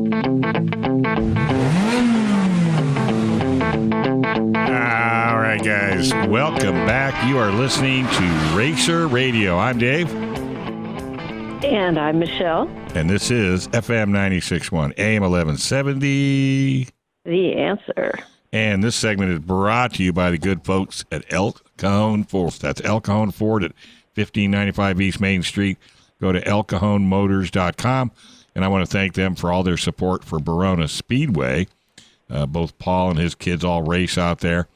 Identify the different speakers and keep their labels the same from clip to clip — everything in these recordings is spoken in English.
Speaker 1: All right, guys, welcome back. You are listening to Racer Radio. I'm Dave.
Speaker 2: And I'm Michele.
Speaker 1: And this is FM 96.1, AM 1170.
Speaker 2: The Answer.
Speaker 1: And this segment is brought to you by the good folks at El Cajon Ford. That's El Cajon Ford at 1595 East Main Street. Go to elcajonmotors.com. And I want to thank them for all their support for Barona Speedway. Both Paul and his kids all race out there.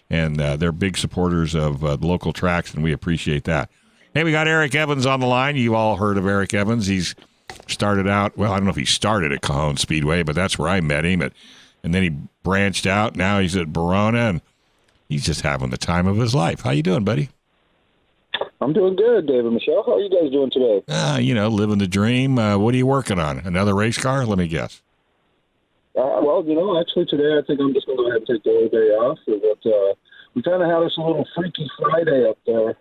Speaker 1: And they're big supporters of the local tracks, and we appreciate that. Hey, we got Eric Evans on the line. You've all heard of Eric Evans. He's started out, well, I don't know if he started at Cajon Speedway, but that's where I met him. And then he branched out. Now he's at Barona, and he's just having the time of his life. How you doing, buddy?
Speaker 3: I'm doing good, Dave and Michele. How are you guys doing today?
Speaker 1: Living the dream. What are you working on? Another race car? Let me guess.
Speaker 3: Actually today I think I'm just going to go ahead and take the whole day off. But we kind of had us a little Freaky Friday up there,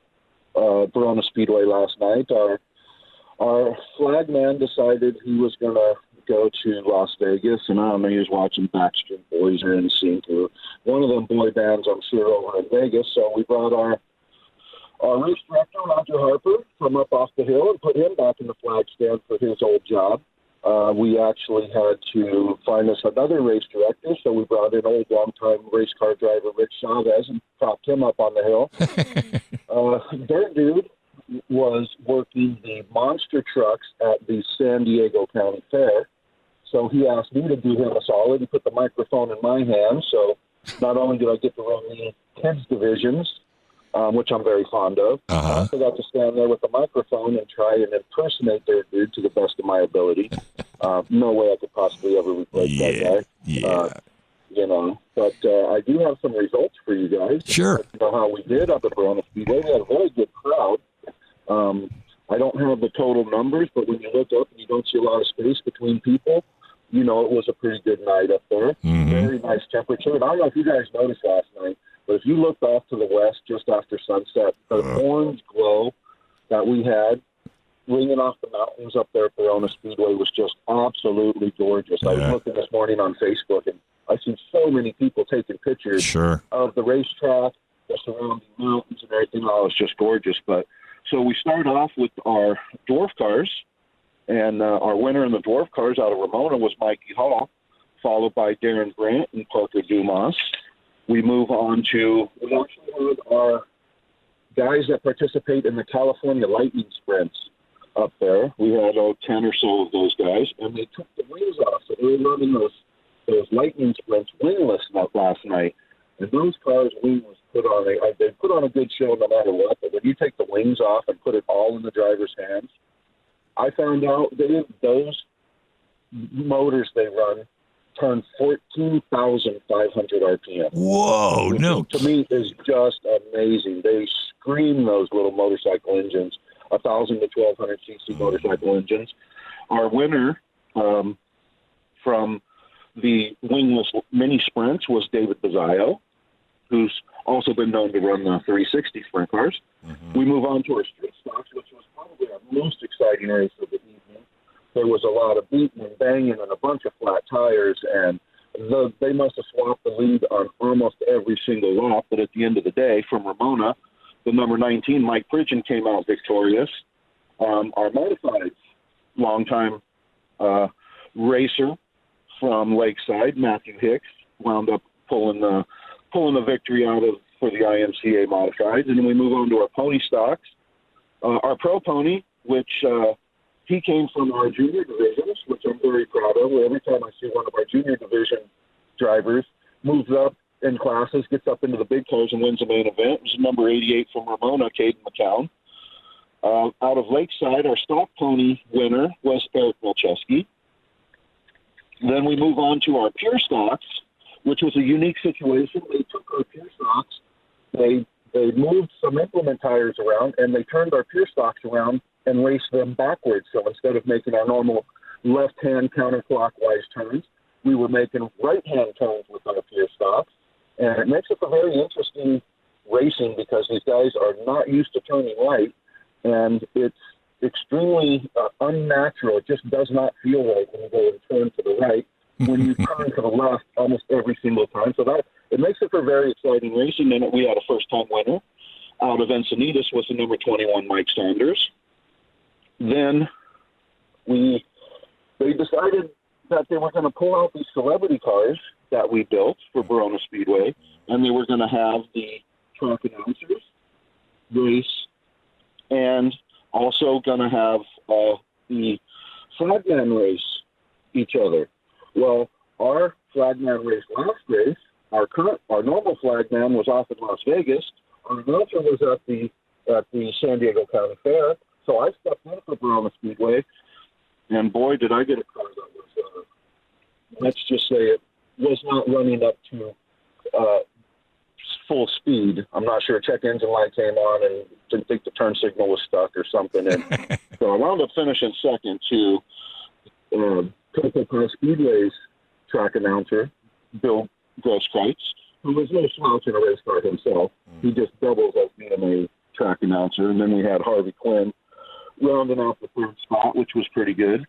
Speaker 3: Barona Speedway last night. Our flag man decided he was going to go to Las Vegas, and I don't know, he was watching Backstreet Boys or NSYNC or one of them boy bands, I'm sure, over in Vegas. So we brought our race director, Roger Harper, from up off the hill and put him back in the flag stand for his old job. We actually had to find us another race director, so we brought in old long-time race car driver Rick Chavez and propped him up on the hill. Dirt Dude was working the monster trucks at the San Diego County Fair, so he asked me to do him a solid. He put the microphone in my hand, so not only did I get to run the kids divisions, which I'm very fond of, I also got to stand there with the microphone and try and impersonate Dirt Dude to the best of my ability. No way I could possibly ever replace that guy. But I do have some results for you guys.
Speaker 1: Sure.
Speaker 3: You know how we did up at Barona Speedway. We had a very good crowd. I don't have the total numbers, but when you look up and you don't see a lot of space between people, you know it was a pretty good night up there. Mm-hmm. Very nice temperature. And I don't know if you guys noticed last night, but if you looked off to the west just after sunset, the orange glow that we had ringing off the mountains up there at Barona Speedway was just absolutely gorgeous. I was looking this morning on Facebook, and I seen so many people taking pictures of the racetrack, the surrounding mountains and everything. Oh, it's just gorgeous. But so we start off with our dwarf cars, and our winner in the dwarf cars out of Ramona was Mikey Hall, followed by Darren Grant and Parker Dumas. We move on to our guys that participate in the California Lightning Sprints up there. We had 10 or so of those guys, and they took the wings off. So they were running those Lightning Sprints wingless last night. And those cars, wingless, they put on a good show no matter what. But when you take the wings off and put it all in the driver's hands, I found out that those motors they run turn 14,500 RPM.
Speaker 1: Whoa,
Speaker 3: which to me is just amazing. They scream, those little motorcycle engines, 1,000 to 1,200 cc motorcycle engines. Our winner from the wingless mini sprints was David Bazzaio, who's also been known to run the 360 sprint cars. Mm-hmm. We move on to our street stocks, which was probably our most exciting race of the evening. There was a lot of beating and banging and a bunch of flat tires, and they must have swapped the lead on almost every single lap. But at the end of the day, from Ramona, the number 19, Mike Pridgeon, came out victorious. Our modified longtime racer from Lakeside, Matthew Hicks, wound up pulling the victory out of for the IMCA modifieds. And then we move on to our pony stocks. Our pro pony, which he came from our junior divisions, which I'm very proud of. Every time I see one of our junior division drivers moves up in classes, gets up into the big cars and wins the main event. It was number 88 from Ramona, Caden McCown. Out of Lakeside, our stock pony winner was Eric Milcheski. Then we move on to our pure stocks, which was a unique situation. They took our pure stocks, they moved some implement tires around, and they turned our pure stocks around and raced them backwards. So instead of making our normal left-hand counterclockwise turns, we were making right-hand turns with our pure stocks. And it makes it a very interesting racing because these guys are not used to turning right, and it's extremely unnatural. It just does not feel right when you go and turn to the right. When you turn to the left almost every single time. So that it makes it for very exciting racing. And we had a first-time winner out of Encinitas was the number 21 Mike Saunders. Then they decided that they were going to pull out these celebrity cars that we built for Barona Speedway, and they were going to have the track announcers race, and also going to have the flagman race each other. Well, our flagman race last race, our normal flagman was off in Las Vegas. Our announcer was at the San Diego County Fair, so I stepped in for Barona Speedway, and boy, did I get a car that was, let's just say it was not running up to full speed. I'm not sure. Check engine light came on and didn't think the turn signal was stuck or something. And so I wound up finishing second to Barona Speedway's track announcer, Bill Grosskreitz, who was no slouch in a race car himself. He just doubles as being a track announcer. And then we had Harvey Quinn rounding off the third spot, which was pretty good.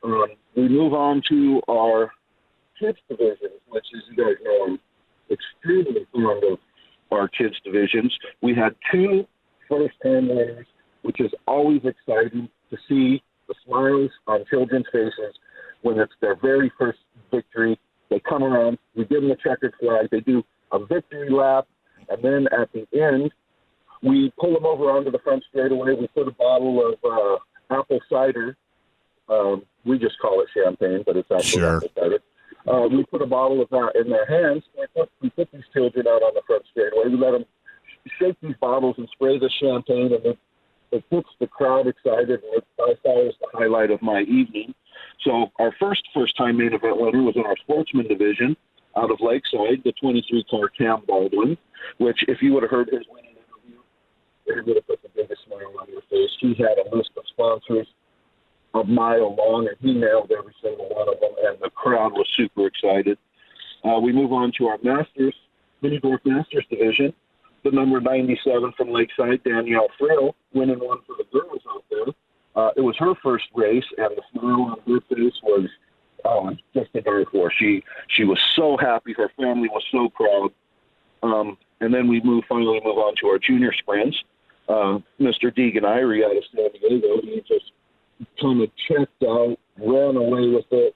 Speaker 3: We move on to our kids divisions, which, as you guys know, I'm extremely fond of our kids divisions. We had 2 first-time winners, which is always exciting to see the smiles on children's faces when it's their very first victory. They come around, we give them a checkered flag, they do a victory lap, and then at the end, we pull them over onto the front straightaway. We put a bottle of apple cider. We just call it champagne, but it's actually apple cider. We put a bottle of that in their hands. We put these children out on the front straightaway. We let them shake these bottles and spray the champagne, and it gets the crowd excited. And I thought it was the highlight of my evening. So our first-time main event winner was in our sportsman division out of Lakeside, the 23-car Cam Baldwin, which if you would have heard his winning interview, it would have put the biggest smile on your face. He had a list of sponsors a mile long, and he nailed every single one of them, and the crowd was super excited. We move on to our Masters, Mini Golf Masters division. The number 97 from Lakeside, Danielle Frill, winning one for the girls out there. It was her first race, and the smile on her face was just a dark horse. She was so happy. Her family was so proud. And then we finally move on to our junior sprints. Mr. Deegan Irie out of San Diego, he just kind of checked out, ran away with it,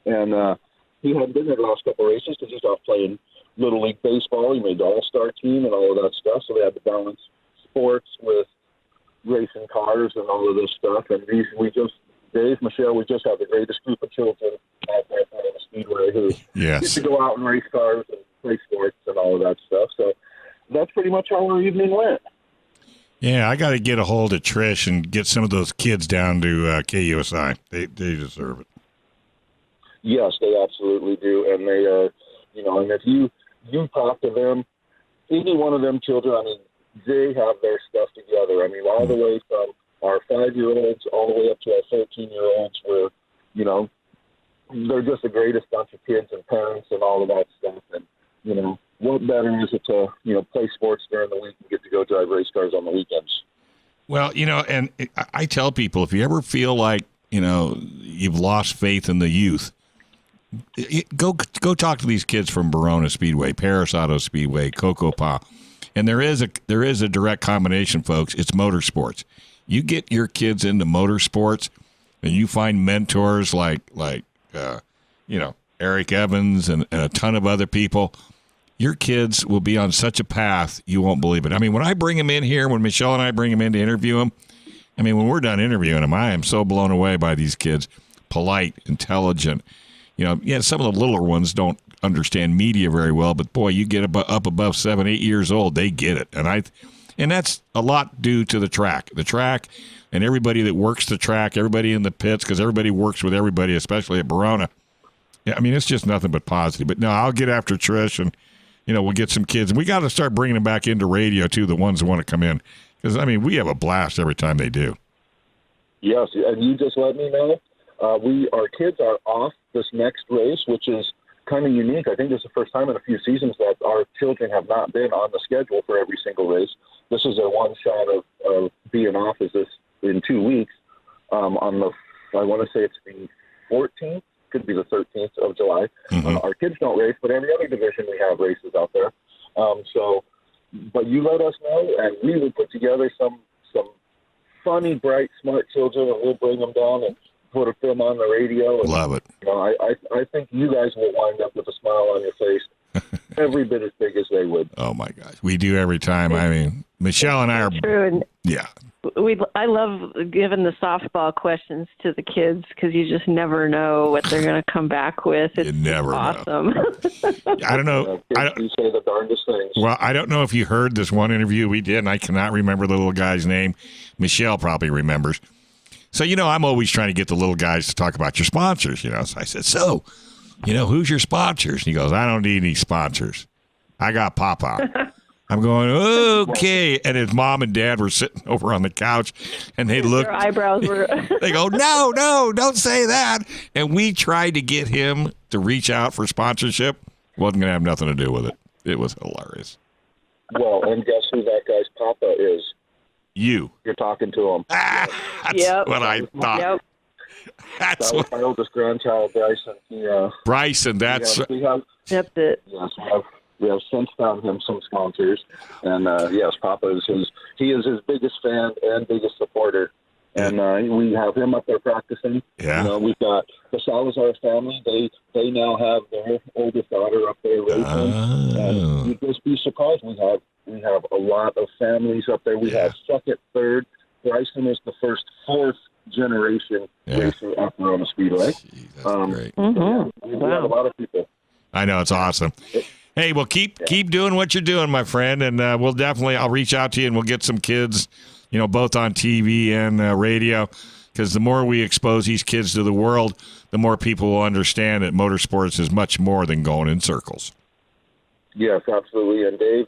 Speaker 3: and he hadn't been there the last couple of races because he's off playing Little League Baseball. He made the All-Star team and all of that stuff, so we had to balance sports with racing cars and all of this stuff. And Dave, Michele, we just have the greatest group of children out there on the Speedway who get to go out and race cars and play sports and all of that stuff. So that's pretty much how our evening went.
Speaker 1: Yeah, I got to get a hold of Trish and get some of those kids down to KUSI. They deserve it.
Speaker 3: Yes, they absolutely do. And they are, and if you talk to them, any one of them children, I mean, they have their stuff together. I mean, all the way from our 5-year-olds all the way up to our 13-year-olds where, they're just the greatest bunch of kids and parents and all of that stuff. And, what better is it to, play sports during the week and get to go drive race cars on the weekends?
Speaker 1: Well, and I tell people, if you ever feel like, you've lost faith in the youth, go talk to these kids from Barona Speedway, Paris Auto Speedway, Coco Pa. And there is a direct combination, folks. It's motorsports. You get your kids into motorsports, and you find mentors like Eric Evans and a ton of other people. Your kids will be on such a path you won't believe it. I mean, when I bring them in here, when Michele and I bring them in to interview them, I mean, when we're done interviewing them, I am so blown away by these kids. Polite, intelligent. Some of the littler ones don't understand media very well, but boy, you get up above 7, 8 years old, they get it. And that's a lot due to the track and everybody that works the track, everybody in the pits, because everybody works with everybody, especially at Barona. Yeah, I mean, it's just nothing but positive. But no, I'll get after Trish and, we'll get some kids. And we got to start bringing them back into radio, too, the ones that want to come in. Because, I mean, we have a blast every time they do.
Speaker 3: Yes, and you just let me know. Our kids are off this next race, which is kind of unique. I think this is the first time in a few seasons that our children have not been on the schedule for every single race. This is their one shot of being off is this in 2 weeks. on the, I want to say it's the 14th, could be the 13th of July. Our kids don't race, but every other division we have races out there. But you let us know, and we will put together some funny, bright, smart children, and we'll bring them down and put them on the radio. And,
Speaker 1: Love it.
Speaker 3: You know, I think you guys will wind up with a smile on your face every bit as big as they would.
Speaker 1: Oh, my gosh. We do every time. I mean, Michele and I are.
Speaker 2: True. And
Speaker 1: yeah.
Speaker 2: I love giving the softball questions to the kids because you just never know what they're going to come back with. It's
Speaker 1: never
Speaker 2: awesome.
Speaker 1: I don't know.
Speaker 3: You say the darndest things.
Speaker 1: Well, I don't know if you heard this one interview we did, and I cannot remember the little guy's name. Michele probably remembers. So, you know, I'm always trying to get the little guys to talk about your sponsors, you know. So I said, who's your sponsors? And he goes, I don't need any sponsors. I got Papa. I'm going, okay. And his mom and dad were sitting over on the couch, and they looked.
Speaker 2: Their eyebrows were.
Speaker 1: They go, no, don't say that. And we tried to get him to reach out for sponsorship. Wasn't going to have nothing to do with it. It was hilarious.
Speaker 3: Well, and guess who that guy's Papa is?
Speaker 1: You.
Speaker 3: You're talking to him.
Speaker 1: That's what I thought.
Speaker 2: Yep.
Speaker 1: That's
Speaker 3: that was
Speaker 1: what.
Speaker 3: my oldest grandchild, Bryson.
Speaker 1: Bryson, that's.
Speaker 2: That's it.
Speaker 3: Yes, we have since found him some sponsors, and yes, Papa is he is his biggest fan and biggest supporter, and we have him up there practicing.
Speaker 1: Yeah.
Speaker 3: You know, we've got the Salazar family. They now have their oldest daughter up there racing, and you'd just be surprised. We have a lot of families up there. We have second, third. Bryson is the first, fourth generation racer at Barona Speedway.
Speaker 1: Jeez, that's great.
Speaker 3: We have a lot of people.
Speaker 1: I know, it's awesome. Hey, well, keep doing what you're doing, my friend, and I'll reach out to you, and we'll get some kids, you know, both on TV and radio, because the more we expose these kids to the world, the more people will understand that motorsports is much more than going in circles.
Speaker 3: Yes, absolutely. And Dave,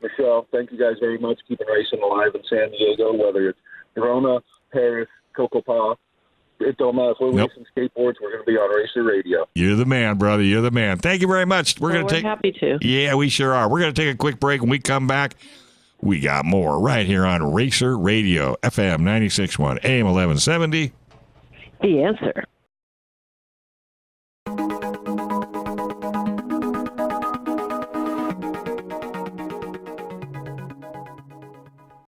Speaker 3: Michele, thank you guys very much. Keeping racing alive in San Diego, whether it's Barona, Paris, Cocopah. It don't matter if we're racing skateboards. We're going to be on Racer Radio.
Speaker 1: You're the man, brother. You're the man. Thank you very much.
Speaker 2: We're happy to.
Speaker 1: Yeah, we sure are. We're going to take a quick break. When we come back, we got more right here on Racer Radio, FM 96.1, AM 1170.
Speaker 2: The Answer.